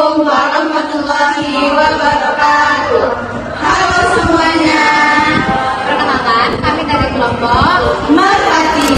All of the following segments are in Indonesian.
Assalamualaikum warahmatullahi wabarakatuh. Halo semuanya. Perkenalkan, kami dari kelompok Merpati.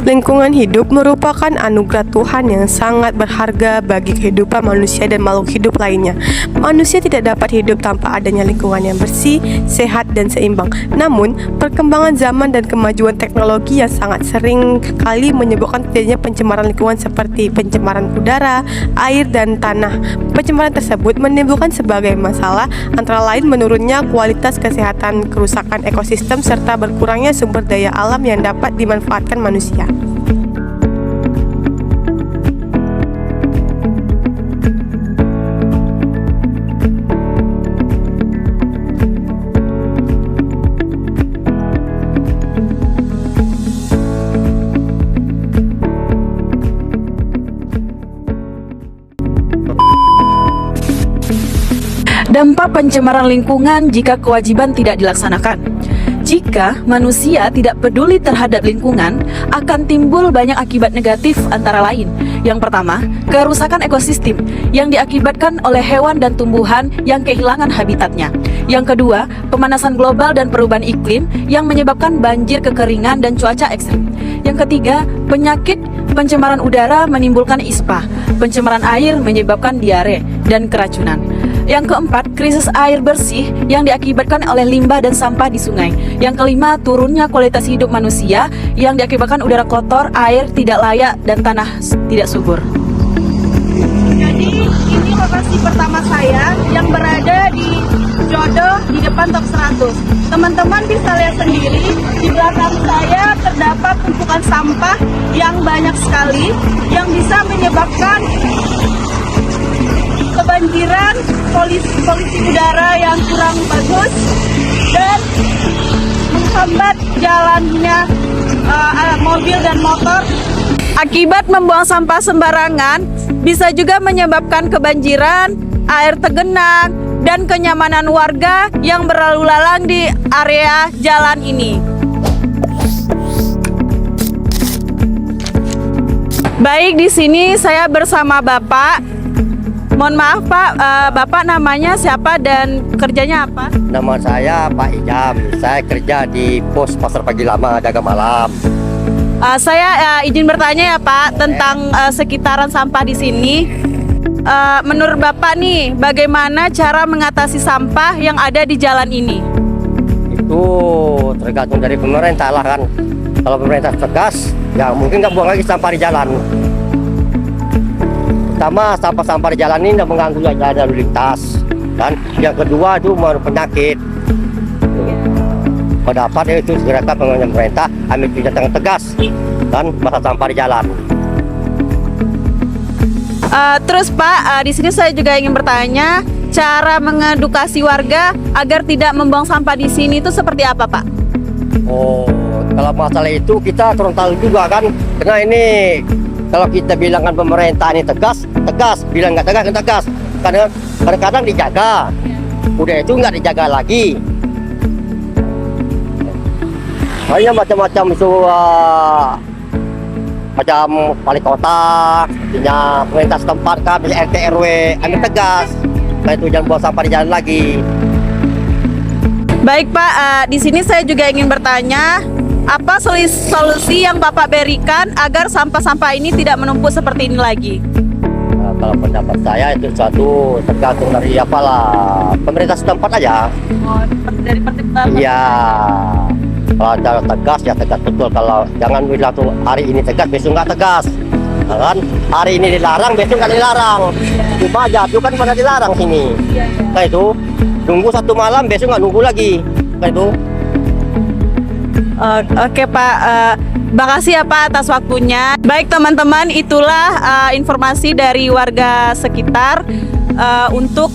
Lingkungan hidup merupakan anugerah Tuhan yang sangat berharga bagi kehidupan manusia dan makhluk hidup lainnya. Manusia tidak dapat hidup tanpa adanya lingkungan yang bersih, sehat, dan seimbang. Namun, perkembangan zaman dan kemajuan teknologi yang sangat sering kali menyebabkan terjadinya pencemaran lingkungan seperti pencemaran udara, air, dan tanah. Pencemaran tersebut menimbulkan sebagai masalah, antara lain menurunnya kualitas kesehatan, kerusakan ekosistem, serta berkurangnya sumber daya alam yang dapat dimanfaatkan manusia. Dampak pencemaran lingkungan jika kewajiban tidak dilaksanakan. Jika manusia tidak peduli terhadap lingkungan, akan timbul banyak akibat negatif antara lain. Yang pertama, kerusakan ekosistem yang diakibatkan oleh hewan dan tumbuhan yang kehilangan habitatnya. Yang kedua, pemanasan global dan perubahan iklim yang menyebabkan banjir, kekeringan, dan cuaca ekstrim. Yang ketiga, penyakit pencemaran udara menimbulkan ispa, pencemaran air menyebabkan diare dan keracunan. Yang keempat, krisis air bersih yang diakibatkan oleh limbah dan sampah di sungai. Yang kelima, turunnya kualitas hidup manusia yang diakibatkan udara kotor, air tidak layak, dan tanah tidak subur. Jadi ini lokasi pertama saya yang berada di Jodoh di depan top 100. Teman-teman bisa lihat sendiri di belakang saya terdapat tumpukan sampah yang banyak sekali yang bisa menyebabkan kebanjiran, polusi udara yang kurang bagus, dan menghambat jalannya mobil dan motor. Akibat membuang sampah sembarangan bisa juga menyebabkan kebanjiran, air tergenang, dan kenyamanan warga yang berlalu lalang di area jalan ini. Baik, di sini saya bersama Bapak. Mohon maaf Pak, Bapak namanya siapa dan kerjanya apa? Nama saya Pak Ijam, saya kerja di pos Pasar Pagi Lama, Dagang Malam. Saya izin bertanya ya Pak tentang sekitaran sampah di sini. Menurut Bapak nih, bagaimana cara mengatasi sampah yang ada di jalan ini? Itu tergantung dari pemerintah lah kan. Kalau pemerintah tegas, ya mungkin nggak buang lagi sampah di jalan. Pertama, sampah-sampah di jalan ini tidak mengganggu jalan lalu lintas. Dan yang kedua itu menurut penyakit. Pendapat itu segerakan pemerintah ambil tindakan tegas dan masa sampah di jalan. Terus Pak, di sini saya juga ingin bertanya, cara mengedukasi warga agar tidak membuang sampah di sini itu seperti apa Pak? Oh, kalau masalah itu kita kurang tahu juga kan, karena ini kalau kita bilang kan pemerintah ini tegas, bilang nggak tegas. Kadang-kadang dijaga, udah itu nggak dijaga lagi. Hanya macam-macam itu, macam wali kota, punya pemerintah setempat kan, RT RW, ambil tegas. Nah itu jangan buang sampah di jalan lagi. Baik Pak, di sini saya juga ingin bertanya, apa solusi yang Bapak berikan agar sampah-sampah ini tidak menumpuk seperti ini lagi? Kalau pendapat saya itu suatu tergantung dari apalah pemerintah setempat aja. Oh, dari Iya. Kalau cara tegas ya tegas betul. Kalau jangan bilang tuh hari ini tegas besok nggak tegas. kan hari ini dilarang, besok nggak dilarang. Cuma jatuh kan pada dilarang sini. Kayak itu nunggu 1 malam, besok nggak nunggu lagi. Kayak itu. Oke Pak, makasih ya Pak atas waktunya. Baik teman-teman, itulah informasi dari warga sekitar untuk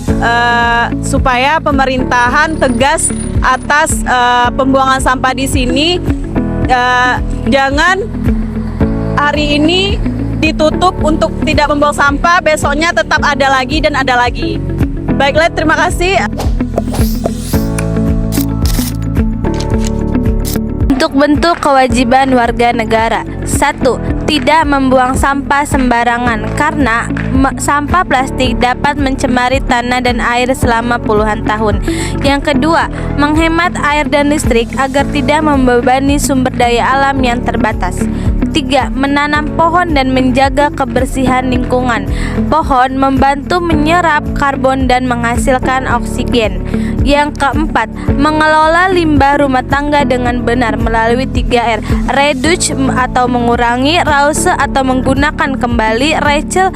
supaya pemerintahan tegas atas pembuangan sampah di sini. Jangan hari ini ditutup untuk tidak membuang sampah, besoknya tetap ada lagi dan ada lagi. Baiklah, terima kasih. Untuk bentuk kewajiban warga negara. 1. Tidak membuang sampah sembarangan karena sampah plastik dapat mencemari tanah dan air selama puluhan tahun. Yang kedua, menghemat air dan listrik agar tidak membebani sumber daya alam yang terbatas. 3. Menanam pohon dan menjaga kebersihan lingkungan. Pohon membantu menyerap karbon dan menghasilkan oksigen. Yang keempat, mengelola limbah rumah tangga dengan benar melalui 3R. Reduce atau mengurangi, reuse atau menggunakan kembali, recycle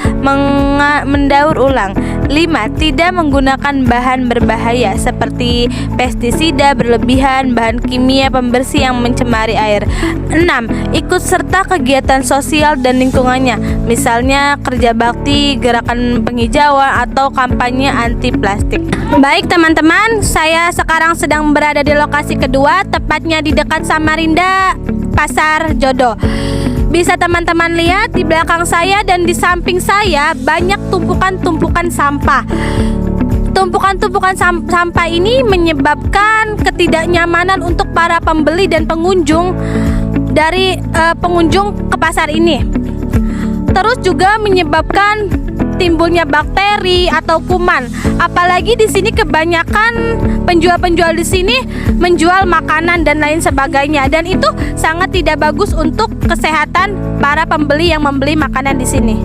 mendaur ulang. 5. Tidak menggunakan bahan berbahaya seperti pestisida berlebihan, bahan kimia pembersih yang mencemari air. 6. Ikut serta kegiatan sosial dan lingkungannya, misalnya kerja bakti, gerakan penghijauan, atau kampanye anti plastik. Baik teman-teman, saya sekarang sedang berada di lokasi kedua, tepatnya di dekat Samarinda, Pasar Jodoh. Bisa teman-teman lihat di belakang saya dan di samping saya banyak tumpukan-tumpukan sampah. Tumpukan-tumpukan sampah ini menyebabkan ketidaknyamanan untuk para pembeli dan pengunjung dari pengunjung ke pasar ini. Terus juga menyebabkan timbulnya bakteri atau kuman. Apalagi di sini kebanyakan penjual-penjual di sini menjual makanan dan lain sebagainya, dan itu sangat tidak bagus untuk kesehatan para pembeli yang membeli makanan di sini.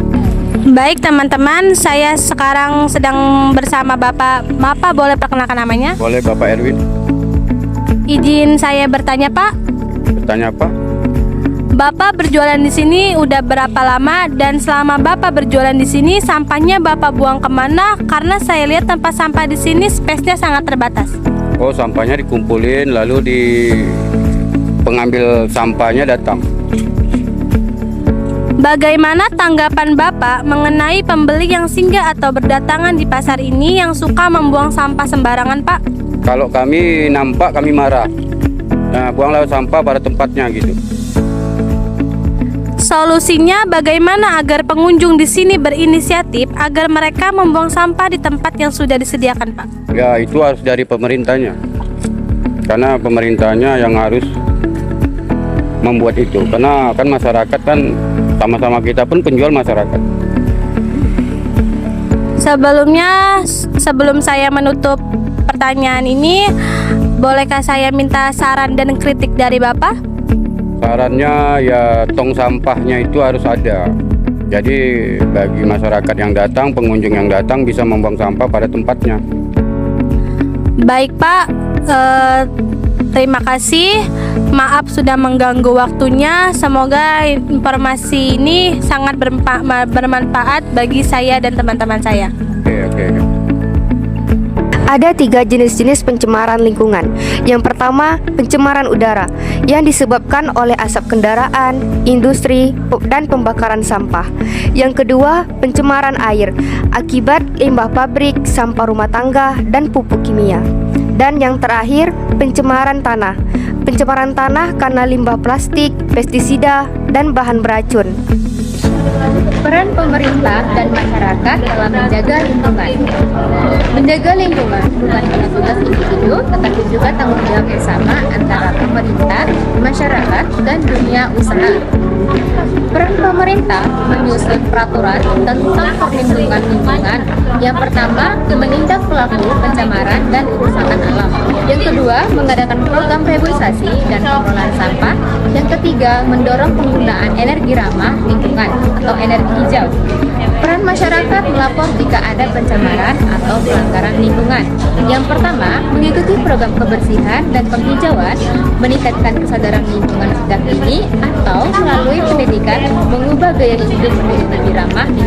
Baik teman-teman, saya sekarang sedang bersama Bapak. Bapak boleh perkenalkan namanya? Boleh, Bapak Erwin. Izin saya bertanya, Pak. Bertanya apa? Bapak berjualan di sini udah berapa lama, dan selama Bapak berjualan di sini sampahnya Bapak buang kemana? Karena saya lihat tempat sampah di sini space-nya sangat terbatas. Oh, sampahnya dikumpulin lalu di pengambil sampahnya datang. Bagaimana tanggapan Bapak mengenai pembeli yang singgah atau berdatangan di pasar ini yang suka membuang sampah sembarangan, Pak? Kalau kami nampak kami marah. Nah, buanglah sampah pada tempatnya gitu. Solusinya bagaimana agar pengunjung di sini berinisiatif agar mereka membuang sampah di tempat yang sudah disediakan, Pak? Ya, itu harus dari pemerintahnya. Karena pemerintahnya yang harus membuat itu. Karena kan masyarakat kan sama-sama, kita pun penjual masyarakat. Sebelum saya menutup pertanyaan ini, bolehkah saya minta saran dan kritik dari Bapak? Sarannya ya tong sampahnya itu harus ada. Jadi bagi masyarakat yang datang, pengunjung yang datang bisa membuang sampah pada tempatnya. Baik Pak, terima kasih. Maaf sudah mengganggu waktunya. Semoga informasi ini sangat bermanfaat bagi saya dan teman-teman saya. Oke. Ada 3 jenis-jenis pencemaran lingkungan. Yang pertama, pencemaran udara yang disebabkan oleh asap kendaraan, industri, dan pembakaran sampah. Yang kedua, pencemaran air akibat limbah pabrik, sampah rumah tangga, dan pupuk kimia. Dan yang terakhir, pencemaran tanah. Pencemaran tanah karena limbah plastik, pestisida, dan bahan beracun. Peran pemerintah dan masyarakat dalam menjaga lingkungan. Menjaga lingkungan bukan hanya tugas individu, tetapi juga tanggung jawab bersama antara pemerintah, masyarakat, dan dunia usaha. Peran pemerintah menyusun peraturan tentang perlindungan lingkungan. Yang pertama, menindak pelaku pencemaran dan kerusakan alam. Yang kedua, mengadakan program reboisasi dan pengelolaan sampah. Yang ketiga, mendorong penggunaan energi ramah lingkungan atau energi hijau. Peran masyarakat melapor jika ada pencemaran atau pelanggaran lingkungan. Yang pertama, mengikuti program kebersihan dan penghijauan, meningkatkan kesadaran lingkungan sejak dini, atau melalui pendidikan mengubah gaya hidup menjadi lebih ramah lingkungan.